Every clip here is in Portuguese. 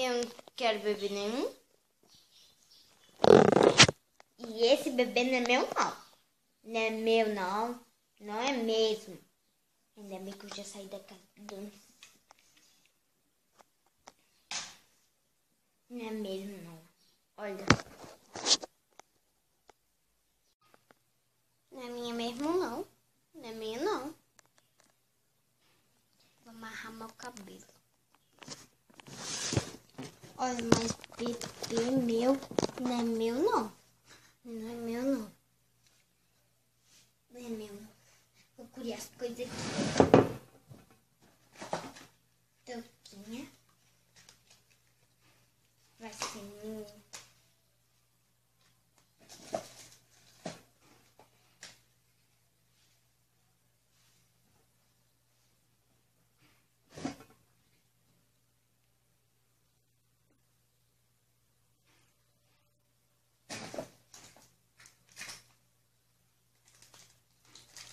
Eu não quero bebê nenhum. E esse bebê não é meu, não. Não é meu, não. Não é mesmo. Ainda bem que eu já saí da casa do... Não é mesmo, não. Olha. Não é minha mesmo, não. Não é minha, não. Vou amarrar meu cabelo. Olha, mas bebê meu não é meu, não. Não é meu, não. Não é meu, não. Vou colher as coisas aqui. Touquinha. Vai ser minha.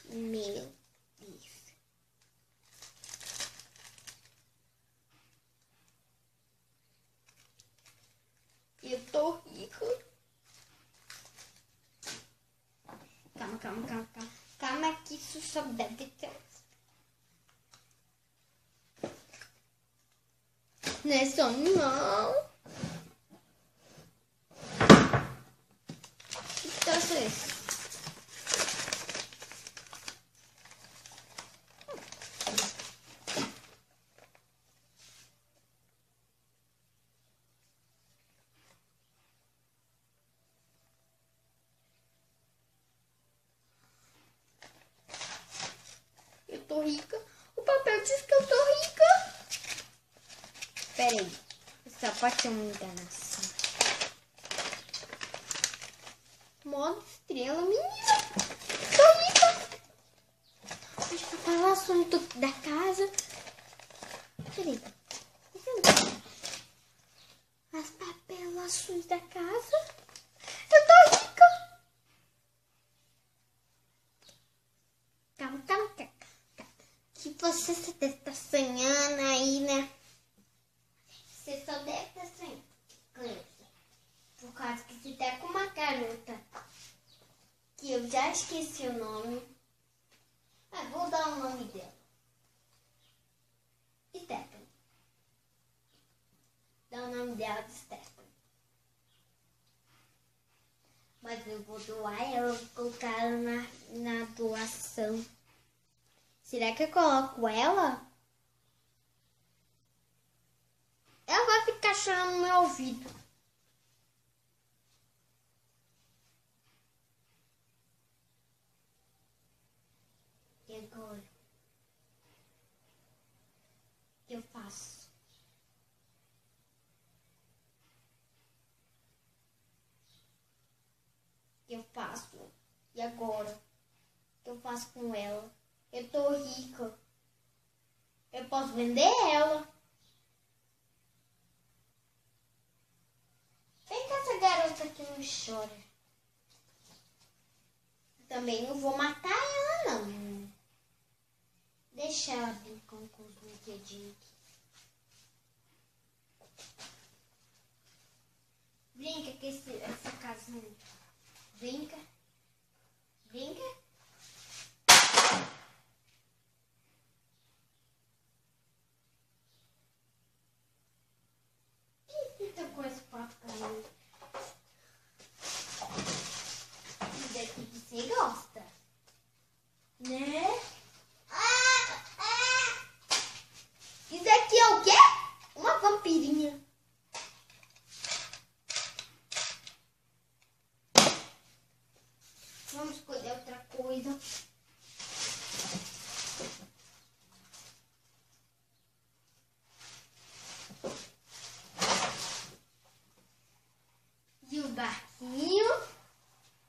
Meu Deus. Eu tô rico. Calma, calma, calma, calma. Calma que isso só deve ter. Não é sonho, não. Que troço é esse? Eu tô rica. O papel diz que eu tô rica. Pera aí. Só pode ser uma enganação. Modo estrela, menina. Tô rica. As papelações da casa. Peraí. As papelações da casa. Eu tô rica. Calma, calma, calma. Que você está sonhando aí, né? Você só deve estar sonhando. Por causa que você tá com uma garota. Que eu já esqueci o nome. Mas vou dar o nome dela. Stephanie. Dá o nome dela de Stephanie. Mas eu vou doar ela, vou colocar ela na doação. Será que eu coloco ela? Ela vai ficar chorando no meu ouvido. E agora? O que eu faço? O que eu faço? E agora? O que eu faço com ela? Eu tô rica. Eu posso vender ela. Vem com essa garota que não chora. Também não vou matar ela, não. Deixa ela brincando com os brinquedinhos aqui. Brinca com essa casinha. Brinca. Brinca. Eita, com esse papo caindo. Isso daqui que você gosta. Né? Isso aqui é o quê? Uma vampirinha. Vamos escolher outra coisa. E o barquinho.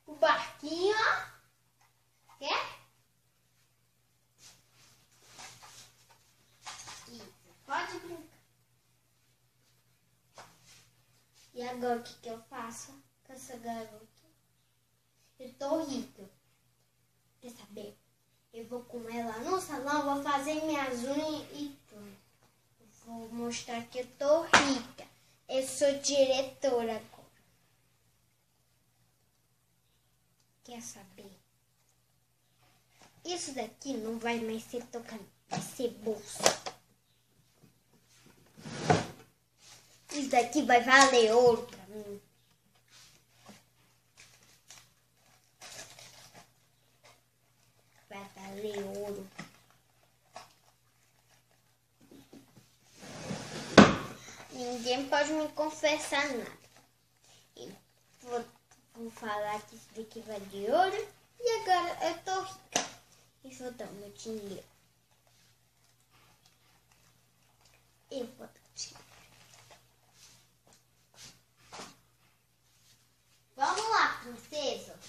O barquinho, ó. Quer? Isso. Pode brincar. E agora o que eu faço com essa garota? Eu tô rica. Quer saber? Eu vou com ela no salão, vou fazer minhas unhas e pronto. Vou mostrar que eu tô rica. Eu sou diretora agora. Quer saber? Isso daqui não vai mais ser tocado, vai ser bolsa. Isso daqui vai valer ouro pra mim. Vai valer ouro. Ninguém pode me confessar nada. Eu vou falar que isso daqui vai de ouro. E agora eu tô rica. E vou dar o meu dinheiro. Eu vou dar o dinheiro. Vamos lá, princesa.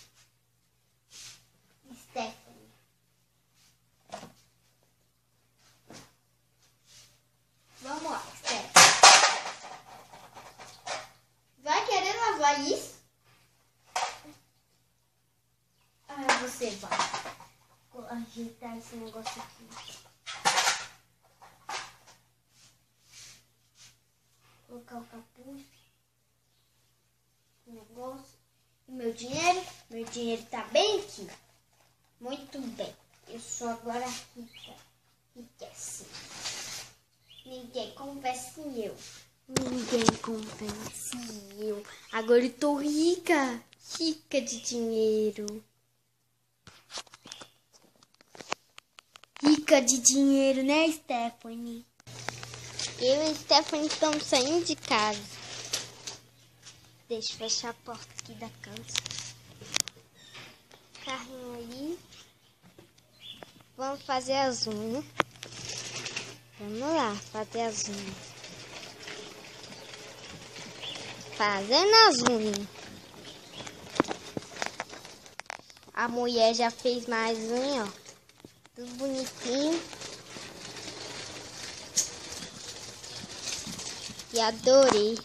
Stephanie. Vamos lá, Stephanie. Vai querer lavar isso? Ah, você vai. Vou ajeitar esse negócio aqui. Colocar o capuz. O negócio. E meu dinheiro? Meu dinheiro tá bem aqui. Muito bem. Eu sou agora rica. Riquíssima. Ninguém conversa em eu. Ninguém convence eu. Agora eu tô rica. Rica de dinheiro. Rica de dinheiro, né, Stephanie? Eu e Stephanie estamos saindo de casa. Deixa eu fechar a porta aqui da casa. Carrinho ali. Vamos fazer as unhas. Vamos lá, fazer as unhas. Fazendo as unhas. A mulher já fez mais unha, ó. Tudo bonitinho. E adorei.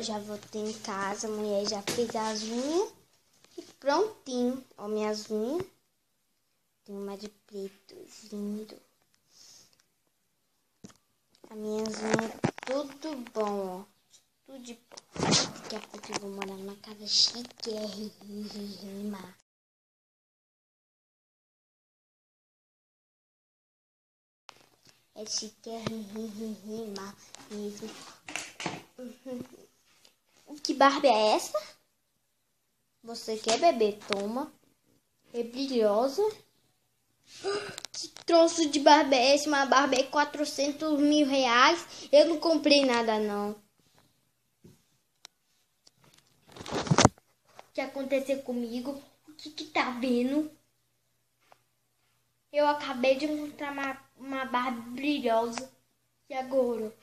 Já voltei em casa, a mulher já fez as unhas. E prontinho. Ó, minhas unhas. Tem uma de preto, lindo. As minhas unhas, tudo bom, ó. Tudo de bom. Daqui a pouco eu vou morar numa casa chiquérrima. É chiquérrima mesmo. Que barba é essa? Você quer beber? Toma. É brilhosa. Que troço de barba é esse? Uma barba é 400 mil reais. Eu não comprei nada, não. O que aconteceu comigo? O que tá vendo? Eu acabei de encontrar uma barba brilhosa. E agora?